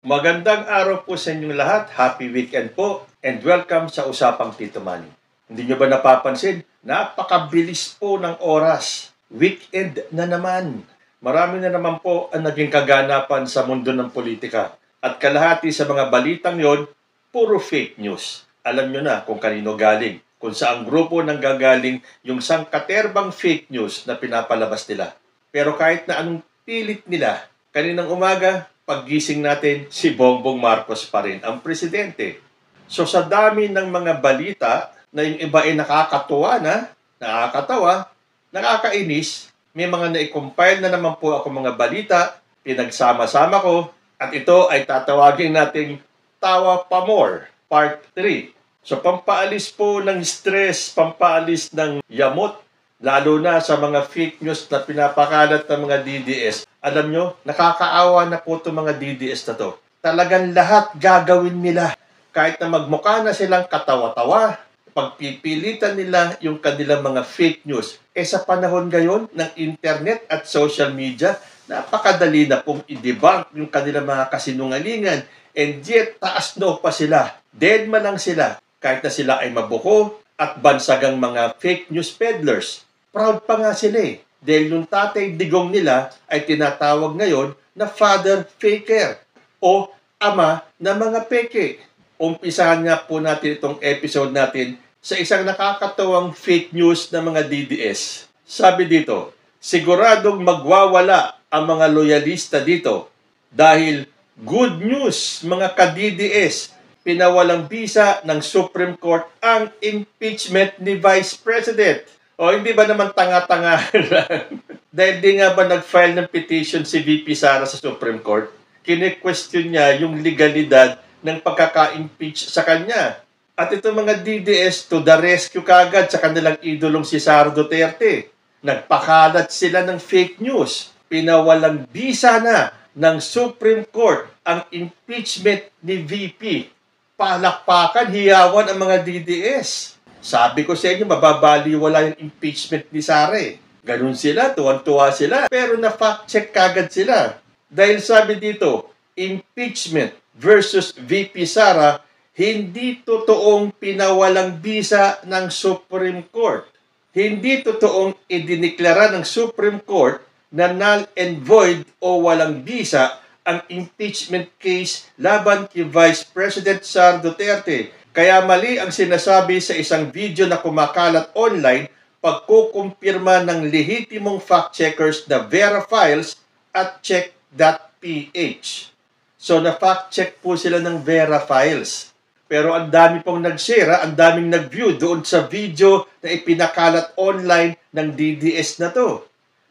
Magandang araw po sa inyong lahat. Happy weekend po and welcome sa Usapang Tito Manny. Hindi nyo ba napapansin? Napakabilis po ng oras. Weekend na naman. Marami na naman po ang naging kaganapan sa mundo ng politika. At kalahati sa mga balitang yon, puro fake news. Alam nyo na kung kanino galing. Kung saang grupo nang gagaling yung sangkaterbang fake news na pinapalabas nila. Pero kahit na anong pilit nila, kaninang umaga, paggising natin, si Bongbong Marcos pa rin ang presidente. So sa dami ng mga balita na yung iba ay nakakatuwa na, nakakatawa, nakakainis, may mga na-compile na naman po ako mga balita, pinagsama-sama ko, at ito ay tatawagin nating Tawa Pa More, Part 3. So pampaalis po ng stress, pampaalis ng yamot, lalo na sa mga fake news na pinapakalat ng mga DDS. Alam nyo, nakakaawa na po itong mga DDS na to. Talagang lahat gagawin nila. Kahit na magmukha na silang katawa-tawa, pagpipilitan nila yung kanilang mga fake news. Sa panahon ngayon ng internet at social media, napakadali na pong i-debunk yung kanilang mga kasinungalingan. And yet, taas no pa sila. Dead man lang sila. Kahit na sila ay mabuko at bansagang mga fake news peddlers. Proud pa nga sila eh. Dahil yung tatay digong nila ay tinatawag ngayon na father faker o ama na mga peke. Umpisahan nga po natin itong episode natin sa isang nakakatawang fake news ng mga DDS. Sabi dito, siguradong magwawala ang mga loyalista dito dahil good news mga ka-DDS, pinawalang bisa ng Supreme Court ang impeachment ni Vice President. O hindi ba naman tanga-tanga lang? Dahil di nga ba nag-file ng petition si VP Sara sa Supreme Court? Kine-question niya yung legalidad ng pagkaka-impeach sa kanya. At itong mga DDS to the rescue kagad sa kanilang idolong si Sara Duterte. Nagpakalat sila ng fake news. Pinawalang bisa na ng Supreme Court ang impeachment ni VP. Palakpakan, hiyawan ang mga DDS. Sabi ko sa inyo, mababaliwala yung impeachment ni Sara eh. Ganun sila, tuwan-tuwa sila. Pero na-fact check kagad sila. Dahil sabi dito, impeachment versus VP Sara, hindi totoong pinawalang bisa ng Supreme Court. Hindi totoong idiniklara ng Supreme Court na null and void o walang bisa ang impeachment case laban kay Vice President Sara Duterte. Kaya mali ang sinasabi sa isang video na kumakalat online pagkukumpirma ng lehitimong fact-checkers na Vera Files at Check.ph. So na-fact-check po sila ng Vera Files. Pero ang dami pong nag-share, ang daming nag-view doon sa video na ipinakalat online ng DDS na to.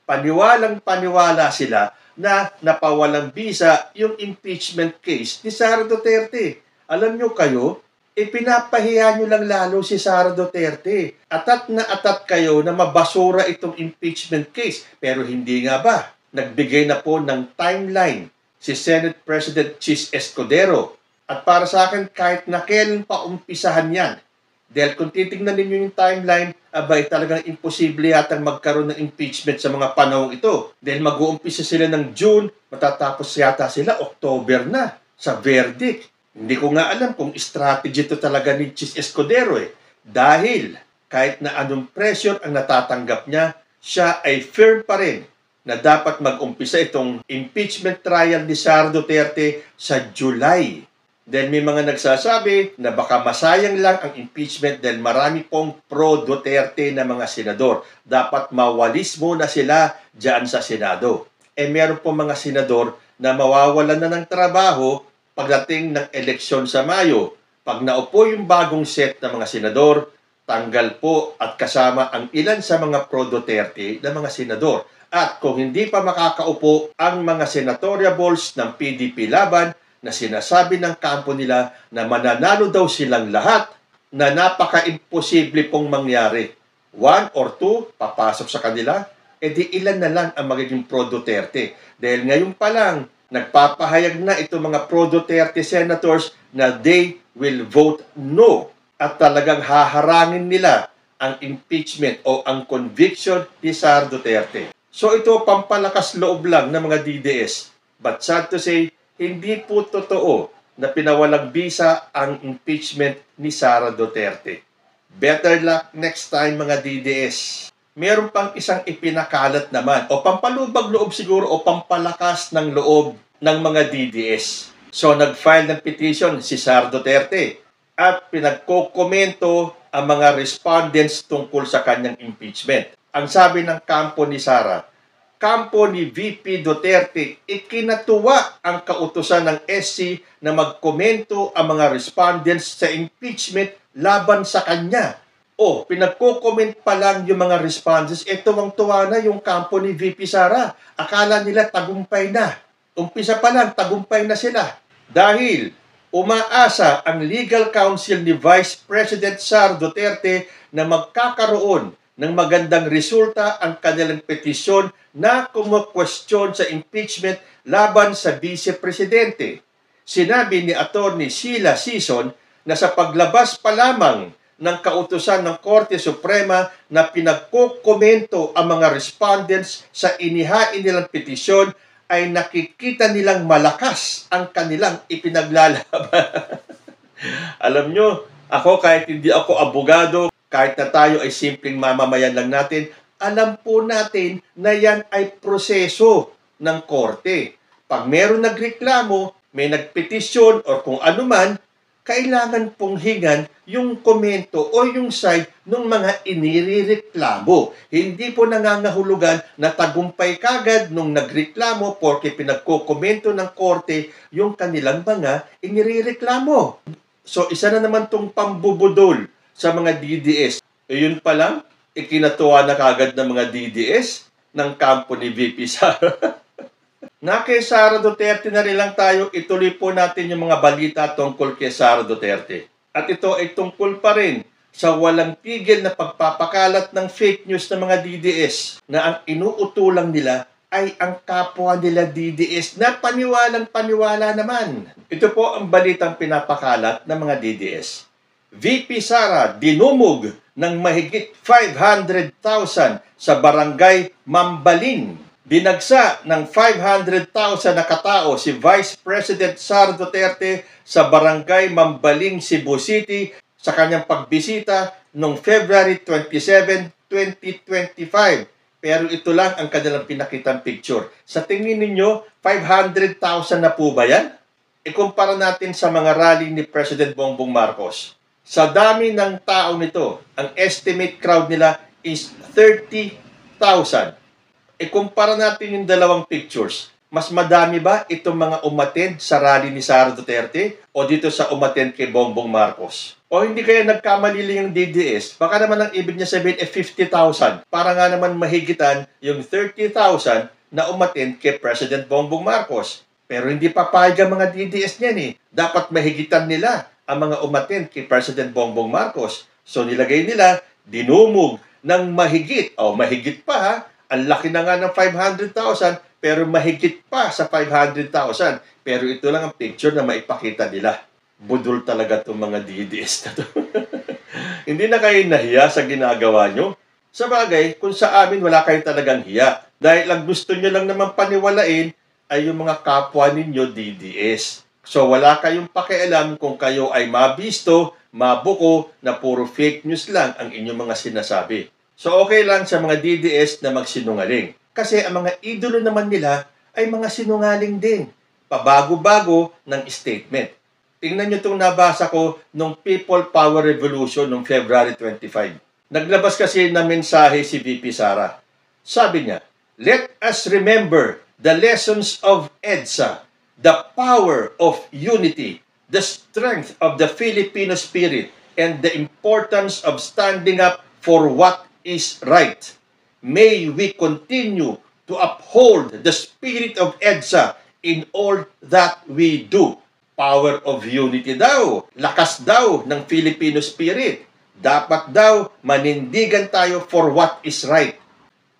Paniwalang-paniwala sila na napawalang bisa yung impeachment case ni Sara Duterte. Alam nyo kayo, ipinapahiya nyo lang lalo si Sara Duterte. Atat na atat kayo na mabasura itong impeachment case. Pero hindi nga ba? Nagbigay na po ng timeline si Senate President Chis Escudero. At para sa akin, kahit na kailan pa umpisahan yan. Dahil kung titignan ninyo yung timeline, abay talagang imposible yatang magkaroon ng impeachment sa mga panahong ito. Dahil mag-uumpisa sila ng June, matatapos yata sila October na sa verdict. Hindi ko nga alam kung strategy ito talaga ni Chis Escudero eh. Dahil kahit na anong pressure ang natatanggap niya, siya ay firm pa rin na dapat mag-umpisa itong impeachment trial ni Sara Duterte sa July. Dahil may mga nagsasabi na baka masayang lang ang impeachment dahil marami pong pro-Duterte na mga senador. Dapat mawalis muna sila dyan sa Senado. Meron pong mga senador na mawawalan na ng trabaho pagdating ng eleksyon sa Mayo. Pag naupo yung bagong set ng mga senador, tanggal po at kasama ang ilan sa mga pro-Duterte na mga senador. At kung hindi pa makakaupo ang mga senatoriables ng PDP laban, na sinasabi ng kampo nila na mananalo daw silang lahat na napaka-imposible pong mangyari. 1 or 2, papasok sa kanila, di ilan na lang ang magiging pro-Duterte. Dahil ngayon pa lang, nagpapahayag na itong mga pro-Duterte senators na they will vote no. At talagang haharangin nila ang impeachment o ang conviction ni Sara Duterte. So ito pampalakas loob lang ng mga DDS. But sad to say, hindi po totoo na pinawalang bisa ang impeachment ni Sara Duterte. Better luck next time mga DDS. Meron pang isang ipinakalat naman o pampalubag loob siguro o pampalakas ng loob ng mga DDS. So nag-file ng petition si Sara Duterte at pinagkokomento ang mga respondents tungkol sa kanyang impeachment. Ang sabi ng kampo ni Sara, kampo ni VP Duterte, ikinatuwa ang kautusan ng SC na magkomento ang mga respondents sa impeachment laban sa kanya. O, pinagko-comment pa lang yung mga respondents, tuwang-tuwa na yung kampo ni VP Sara. Akala nila tagumpay na. Umpisa pa lang, tagumpay na sila. Dahil umaasa ang legal counsel ni Vice President Sara Duterte na magkakaroon ng magandang resulta ang kanilang petisyon na kumukwestiyon sa impeachment laban sa Vice Presidente. Sinabi ni Attorney Sheila Sison na sa paglabas pa lamang ng kautusan ng Korte Suprema na pinagkokomento ang mga respondents sa inihain nilang petisyon ay nakikita nilang malakas ang kanilang ipinaglalaban. Alam nyo, ako kahit hindi ako abogado, kahit na tayo ay simpleng mamamayan lang natin, alam po natin na yan ay proseso ng korte. Pag meron nagreklamo, may nagpetisyon o kung ano man, kailangan pong hingan yung komento o yung side ng mga inireklamo. Hindi po nangangahulugan na tagumpay kagad nung nagreklamo porque pinagkokomento ng korte yung kanilang mga inireklamo. So isa na naman tong pambubudol sa mga DDS. Yun pa lang, ikinatuwa na kagad ng mga DDS ng kampo ni VP Sara. Na kay Sara Duterte na rin lang tayo, ituloy po natin yung mga balita tungkol kay Sara Duterte. At ito ay tungkol pa rin sa walang tigil na pagpapakalat ng fake news ng mga DDS na ang inuutulang nila ay ang kapwa nila DDS na paniwalang-paniwala naman. Ito po ang balitang pinapakalat ng mga DDS. VP Sara dinumog ng mahigit 500,000 sa barangay Mambalin. Dinagsa ng 500,000 na katao si Vice President Sara Duterte sa barangay Mambaling, Cebu City sa kanyang pagbisita noong February 27, 2025. Pero ito lang ang kanilang pinakitang picture. Sa tingin ninyo, 500,000 na po ba yan? Ikumpara natin sa mga rally ni President Bongbong Marcos. Sa dami ng tao nito, ang estimate crowd nila is 30,000. Ikumpara natin yung dalawang pictures. Mas madami ba itong mga umattend sa rally ni Sara Duterte o dito sa umattend kay Bongbong Marcos? O hindi kaya nagkamali lang yung DDS? Baka naman ang ibig niya sabihin 50,000. Para nga naman mahigitan yung 30,000 na umattend kay President Bongbong Marcos. Pero hindi papayag ang mga DDS niyan eh. Dapat mahigitan nila ang mga umattend kay President Bongbong Marcos. So nilagay nila, dinumog ng mahigit. O mahigit pa ha. Ang laki na nga ng 500,000 pero mahigit pa sa 500,000. Pero ito lang ang picture na maipakita nila. Budol talaga itong mga DDS na to. Hindi na kayo nahiya sa ginagawa nyo? Sa bagay, kung sa amin wala kayo talagang hiya. Dahil ang gusto nyo lang naman paniwalain ay yung mga kapwa ninyo DDS. So wala kayong pakialam kung kayo ay mabisto, mabuko, na puro fake news lang ang inyong mga sinasabi. So okay lang sa mga DDS na magsinungaling. Kasi ang mga idolo naman nila ay mga sinungaling din. Pabago-bago ng statement. Tingnan nyo itong nabasa ko nung People Power Revolution noong February 25. Naglabas kasi na mensahe si VP Sara. Sabi niya, "Let us remember the lessons of EDSA, the power of unity, the strength of the Filipino spirit, and the importance of standing up for what is right. May we continue to uphold the spirit of EDSA in all that we do." Power of unity daw. Lakas daw ng Filipino spirit. Dapat daw manindigan tayo for what is right.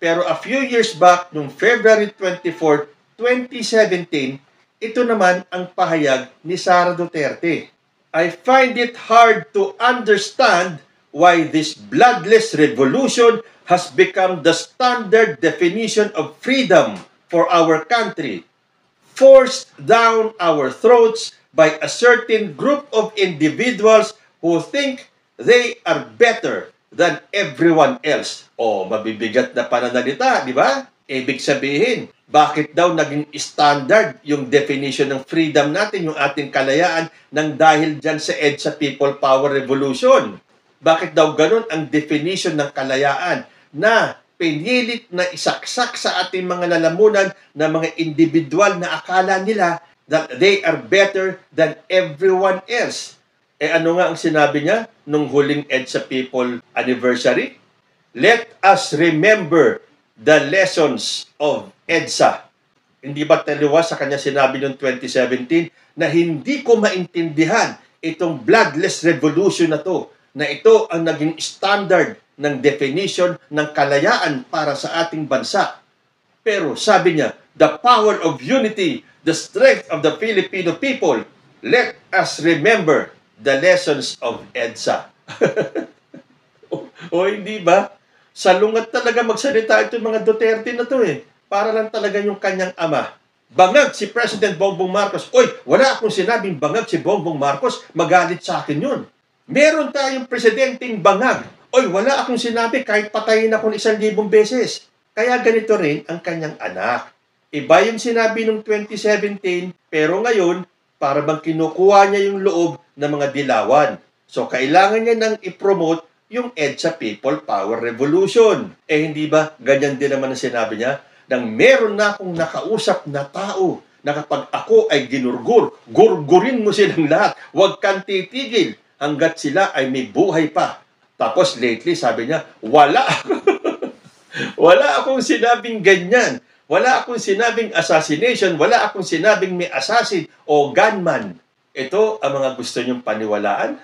Pero a few years back, noong February 24, 2017, ito naman ang pahayag ni Sara Duterte. "I find it hard to understand why this bloodless revolution has become the standard definition of freedom for our country. forced down our throats by a certain group of individuals who think they are better than everyone else. O, mabibigat na pananalita, di ba? Ibig sabihin, bakit daw naging standard yung definition ng freedom natin, yung ating kalayaan, nang dahil dyan sa EDSA People Power Revolution? Bakit daw ganun ang definition ng kalayaan na pinilit na isaksak sa ating mga lalamunan na mga individual na akala nila that they are better than everyone else? Ano nga ang sinabi niya nung huling EDSA People Anniversary? Let us remember the lessons of EDSA. Hindi ba taliwas sa kanya sinabi noong 2017 na hindi ko maintindihan itong bloodless revolution na to, na ito ang naging standard ng definition ng kalayaan para sa ating bansa. Pero sabi niya, the power of unity, the strength of the Filipino people, let us remember the lessons of EDSA. o hindi ba? Salungat talaga magsalita itong mga Duterte na to eh. Para lang talaga yung kanyang ama. Bangag si President Bongbong Marcos. Oy, wala akong sinabing bangag si Bongbong Marcos. Magalit sa akin yun. Meron tayong presidenteng bangag. Oy, wala akong sinabi kahit patayin ako 1,000 beses. Kaya ganito rin ang kanyang anak. Iba yung sinabi noong 2017, pero ngayon, para bang kinukuha niya yung loob ng mga dilawan. So, kailangan niya nang i-promote yung EDSA People Power Revolution. Hindi ba ganyan din naman ang sinabi niya? Nang meron na akong nakausap na tao na kapag ako ay ginurgur, gurgurin mo silang lahat. Huwag kang titigil hanggat sila ay may buhay pa. Tapos lately, sabi niya, wala akong sinabing ganyan. Wala akong sinabing assassination. Wala akong sinabing may assassin o gunman. Ito ang mga gusto niyong paniwalaan?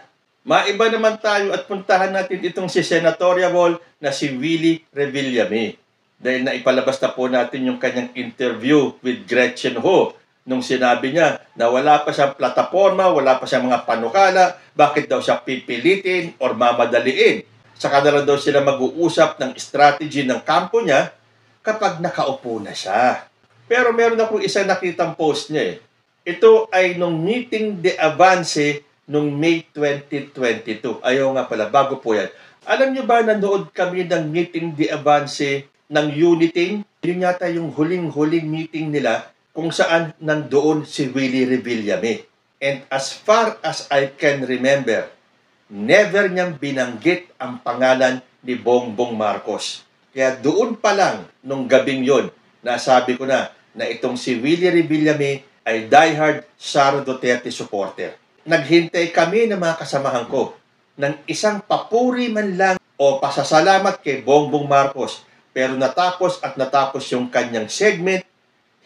Maiba naman tayo at puntahan natin itong si Senatorial na si Willie Revillame. Dahil naipalabas na po natin yung kanyang interview with Gretchen Ho nung sinabi niya na wala pa siyang plataforma, wala pa siyang mga panukala, bakit daw siya pipilitin or mamadaliin. Saka na lang daw sila mag-uusap ng strategy ng kampo niya kapag nakaupo na siya. Pero meron akong isang nakitang post niya eh. Ito ay nung meeting de avance nung May 2022. Ayaw nga pala, bago po yan. Alam niyo ba, nanood kami ng meeting de avance ng Uniting? Yun yata yung huling-huling meeting nila kung saan nandoon si Willie Revillame. And as far as I can remember, never niyang binanggit ang pangalan ni Bongbong Marcos. Kaya doon pa lang, nung gabing yon, nasabi ko na itong si Willie Revillame ay diehard Sara Duterte supporter. Naghintay kami ng mga kasamahan ko ng isang papuri man lang o pasasalamat kay Bongbong Marcos. Pero natapos yung kanyang segment,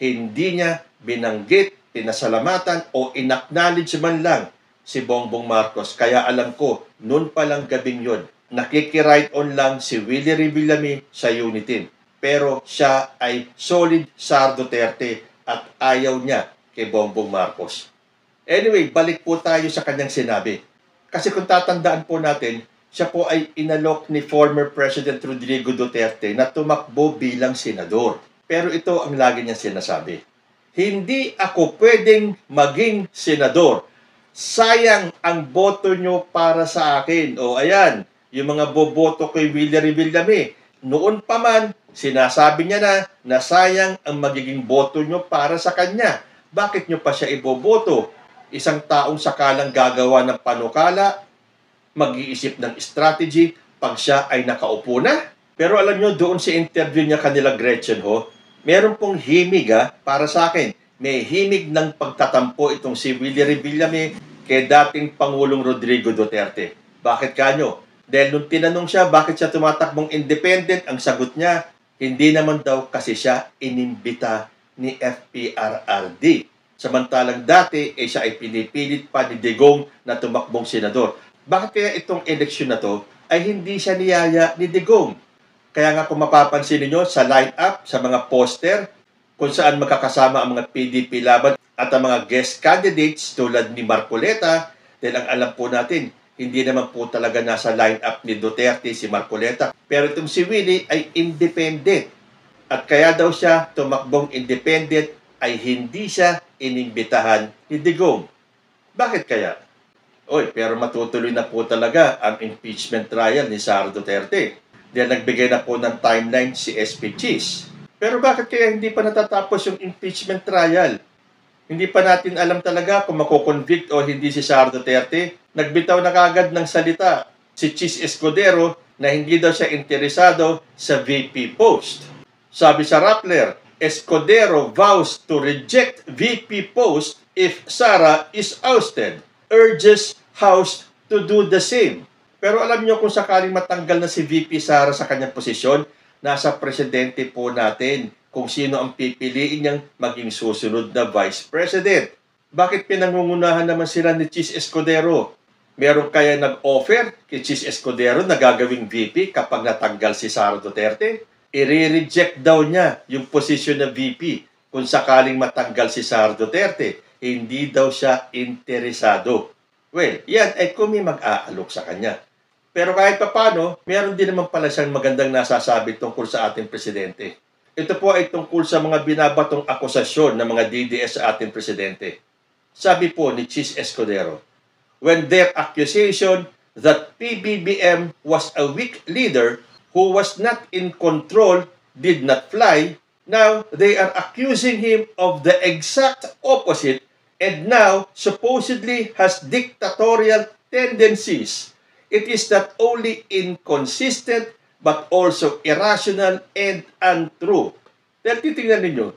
hindi niya binanggit, pinasalamatan o inacknowledge man lang si Bongbong Marcos. Kaya alam ko, noon pa lang gabing yun, nakikiride on lang si Willie Revillame sa Unitin. Pero siya ay solid Sara Duterte at ayaw niya kay Bongbong Marcos. Anyway, balik po tayo sa kanyang sinabi. Kasi kung tatandaan po natin, siya po ay inalok ni former President Rodrigo Duterte na tumakbo bilang senador. Pero ito ang lagi niyang sinasabi. Hindi ako pwedeng maging senador. Sayang ang boto nyo para sa akin. O ayan, yung mga boboto kay Willie Revillame. Noon pa man, sinasabi niya na sayang ang magiging boto nyo para sa kanya. Bakit nyo pa siya iboboto? Isang taong sakalang gagawa ng panukala, mag-iisip ng strategy pag siya ay nakaupo na. Pero alam nyo, doon sa interview niya kanila Gretchen Ho, meron pong himig para sa akin. May himig ng pagtatampo itong si Willie Revillame kay dating Pangulong Rodrigo Duterte. Bakit kanyo? Dahil nung tinanong siya bakit siya tumatakbong independent, ang sagot niya, hindi naman daw kasi siya inimbita ni FPRRD. Samantalang dati, siya ay pinipilit pa ni Digong na tumakbong senador. Bakit kaya itong eleksyon na to ay hindi siya niyaya ni Digong? Kaya nga kung mapapansin niyo sa line-up, sa mga poster, kung saan magkakasama ang mga PDP laban at ang mga guest candidates tulad ni Marcoleta, dahil ang alam po natin, hindi naman po talaga nasa line-up ni Duterte si Marcoleta. Pero itong si Willie ay independent. At kaya daw siya tumakbong independent ay hindi siya inimbitahan ni Digong. Bakit kaya? Pero matutuloy na po talaga ang impeachment trial ni Sara Duterte. Diyan nagbigay na po ng timeline si SP Cheese. Pero bakit kaya hindi pa natatapos yung impeachment trial? Hindi pa natin alam talaga kung makukonvict o hindi si Sara Duterte. Nagbitaw na kagad ng salita si Cheese Escudero na hindi daw siya interesado sa VP post. Sabi sa Rappler, Escudero vows to reject VP post if Sara is ousted. Urges House to do the same. Pero alam nyo kung sakaling matanggal na si VP Sara sa kanyang posisyon, nasa presidente po natin kung sino ang pipiliin niyang maging susunod na vice president. Bakit pinangungunahan naman sila ni Cheese Escudero? Meron kaya nag-offer kay Cheese Escudero na gagawing VP kapag natanggal si Sara Duterte? I-reject daw niya yung posisyon na VP kung sakaling matanggal si Sara Duterte. Hindi daw siya interesado. Well, yan ay kung may mag-aalok sa kanya. Pero kahit papano, meron din naman pala siyang magandang nasasabi tungkol sa ating presidente. Ito po ay tungkol sa mga binabatong akusasyon ng mga DDS sa ating presidente. Sabi po ni Cheese Escudero, when their accusation that PBBM was a weak leader who was not in control did not fly, now they are accusing him of the exact opposite and now supposedly has dictatorial tendencies. It is not only inconsistent but also irrational and untrue. Dahil titingnan ninyo,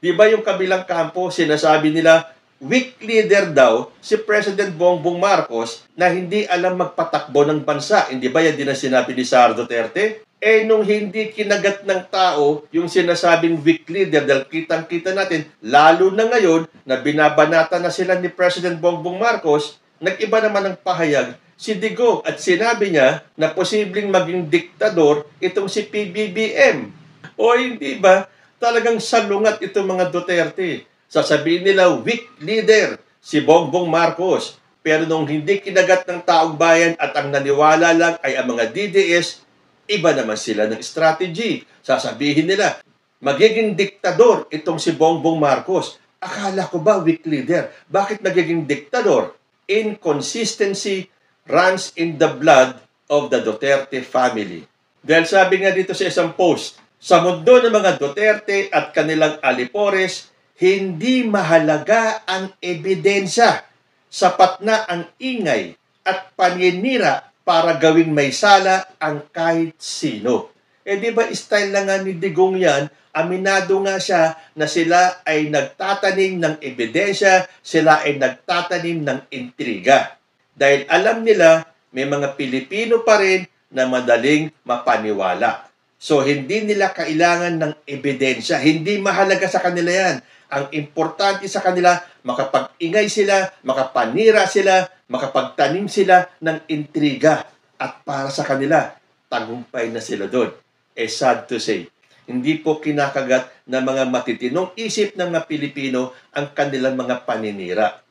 di ba yung kabilang kampo, sinasabi nila, weak leader daw si President Bongbong Marcos na hindi alam magpatakbo ng bansa. Hindi ba yan din ang sinabi ni Sara Duterte? Nung hindi kinagat ng tao yung sinasabing weak leader, dahil kitang-kita natin, lalo na ngayon na binabanata na sila ni President Bongbong Marcos, nag-iba naman ang pahayag si Digong at sinabi niya na posibleng maging diktador itong si PBBM. O hindi ba? Talagang salungat itong mga Duterte. Sasabihin nila, weak leader si Bongbong Marcos. Pero nung hindi kinagat ng taong bayan at ang naniwala lang ay ang mga DDS, iba naman sila ng strategy. Sasabihin nila, magiging diktador itong si Bongbong Marcos. Akala ko ba weak leader? Bakit nagiging diktador? Inconsistency runs in the blood of the Duterte family. Dahil sabi nga dito sa isang post, sa mundo ng mga Duterte at kanilang alipores, hindi mahalaga ang ebidensya. Sapat na ang ingay at paninira para gawing may sala ang kahit sino. Di ba style na nga ni Digong yan, aminado nga siya na sila ay nagtatanim ng ebidensya, sila ay nagtatanim ng intriga. Dahil alam nila, may mga Pilipino pa rin na madaling mapaniwala. So, hindi nila kailangan ng ebidensya. Hindi mahalaga sa kanila yan. Ang importante sa kanila, makapag-ingay sila, makapanira sila, makapagtanim sila ng intriga. At para sa kanila, tagumpay na sila doon. Sad to say, hindi po kinakagat ng mga matitinong isip ng mga Pilipino ang kanilang mga paninira.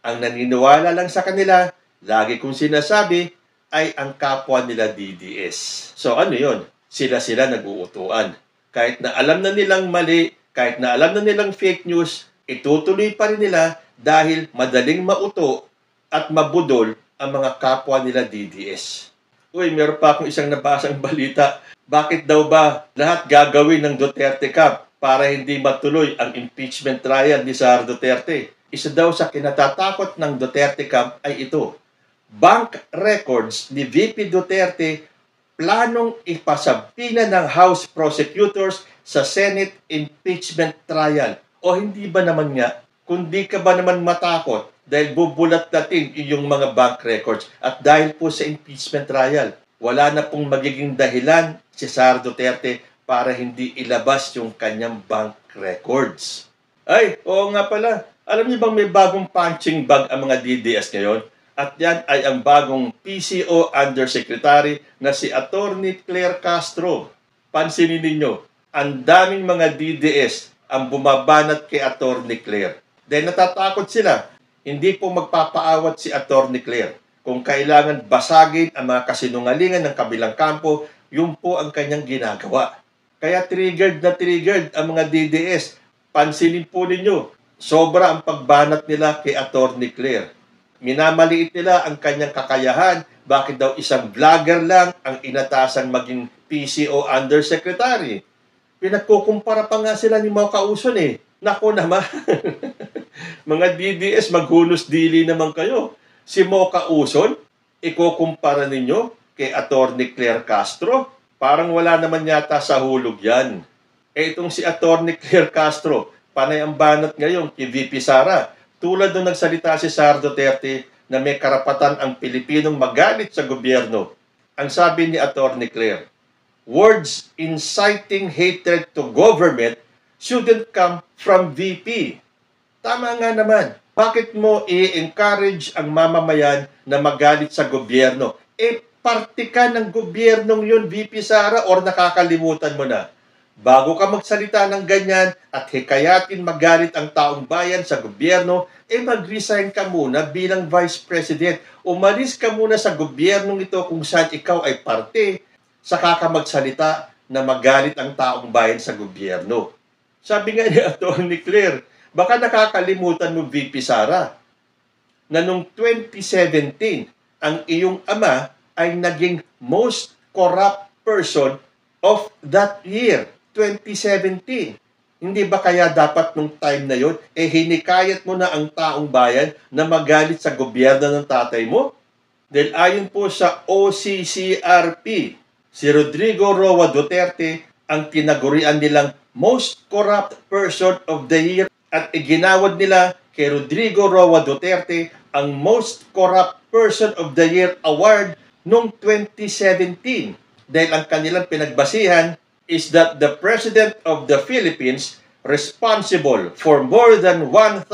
Ang naniniwala lang sa kanila, lagi kong sinasabi, ay ang kapwa nila DDS. So ano yun? Sila nag-uutuan. Kahit na alam na nilang mali, kahit na alam na nilang fake news, itutuloy pa rin nila dahil madaling mauto at mabudol ang mga kapwa nila DDS. Meron pa akong isang nabasang balita. Bakit daw ba lahat gagawin ng Duterte Camp para hindi matuloy ang impeachment trial ni Sara Duterte? Isa daw sa kinatatakot ng Duterte Camp ay ito. Bank records ni VP Duterte planong ipasabina ng House prosecutors sa Senate impeachment trial. O hindi ba naman nga, kundi ka ba naman matakot dahil bubulat natin yung mga bank records at dahil po sa impeachment trial, wala na pong magiging dahilan si Sara Duterte para hindi ilabas yung kanyang bank records. Oo nga pala. Alam niyo bang may bagong punching bag ang mga DDS ngayon? At yan ay ang bagong PCO Undersecretary na si Attorney Claire Castro. Pansinin ninyo, ang daming mga DDS ang bumabanat kay Attorney Claire. Dahil natatakot sila, hindi po magpapaawat si Attorney Claire. Kung kailangan basagin ang mga kasinungalingan ng kabilang kampo, yun po ang kanyang ginagawa. Kaya triggered na triggered ang mga DDS. Pansinin po ninyo, sobra ang pagbanat nila kay Atty. Claire. Minamaliit nila ang kanyang kakayahan. Bakit daw isang vlogger lang ang inatasang maging PCO Undersecretary? Pinagkukumpara pa nga sila ni Mau Kauson eh. Nako naman. Mga DDS, maghunos dili naman kayo. Si Mau Kauson, ikukumpara ninyo kay Atty. Claire Castro? Parang wala naman yata sa hulog yan. Itong si Atty. Claire Castro, panay ang banat ngayon kay VP Sara. Tulad nung nagsalita si Sara Duterte na may karapatan ang Pilipinong magalit sa gobyerno. Ang sabi ni Atty. Claire, words inciting hatred to government shouldn't come from VP. Tama nga naman. Bakit mo i-encourage ang mamamayan na magalit sa gobyerno? Parte ka ng gobyernong yun, VP Sara, or nakakalimutan mo na? Bago ka magsalita ng ganyan at hikayatin magalit ang taong bayan sa gobyerno, mag-resign ka muna bilang Vice President. Umalis ka muna sa gobyernong ito kung saan ikaw ay parte, saka ka magsalita na magalit ang taong bayan sa gobyerno. Sabi nga ni Atty. Claire, baka nakakalimutan mo, VP Sara, na noong 2017, ang iyong ama ay naging most corrupt person of that year. 2017. Hindi ba kaya dapat nung time na yon, hinikayat mo na ang taong bayan na magalit sa gobyerno ng tatay mo? Dahil ayon po sa OCCRP, si Rodrigo Roa Duterte ang tinagurian nilang most corrupt person of the year at iginawad nila kay Rodrigo Roa Duterte ang most corrupt person of the year award noong 2017. Dahil ang kanilang pinagbasihan is that the President of the Philippines responsible for more than 1,000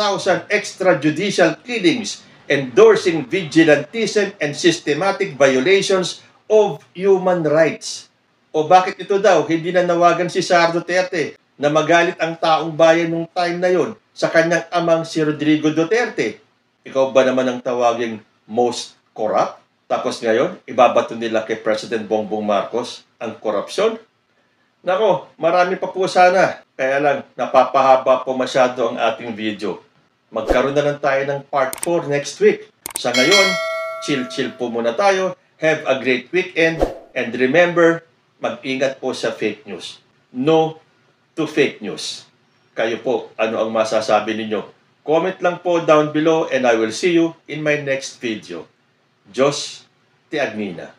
extrajudicial killings, endorsing vigilantism and systematic violations of human rights. O bakit ito daw, hindi na nawagan si Sara Duterte na magalit ang taong bayan nung time na yon sa kanyang amang si Rodrigo Duterte? Ikaw ba naman ang tawaging most corrupt? Tapos ngayon, ibabato nila kay President Bongbong Marcos ang korupsyon? Nako, marami pa po sana. Kaya lang, napapahaba po masyado ang ating video. Magkaroon na lang tayo ng part 4 next week. Sa ngayon, chill-chill po muna tayo. Have a great weekend. And remember, mag-ingat po sa fake news. No to fake news. Kayo po, ano ang masasabi ninyo? Comment lang po down below and I will see you in my next video. Diyos ti Agnina.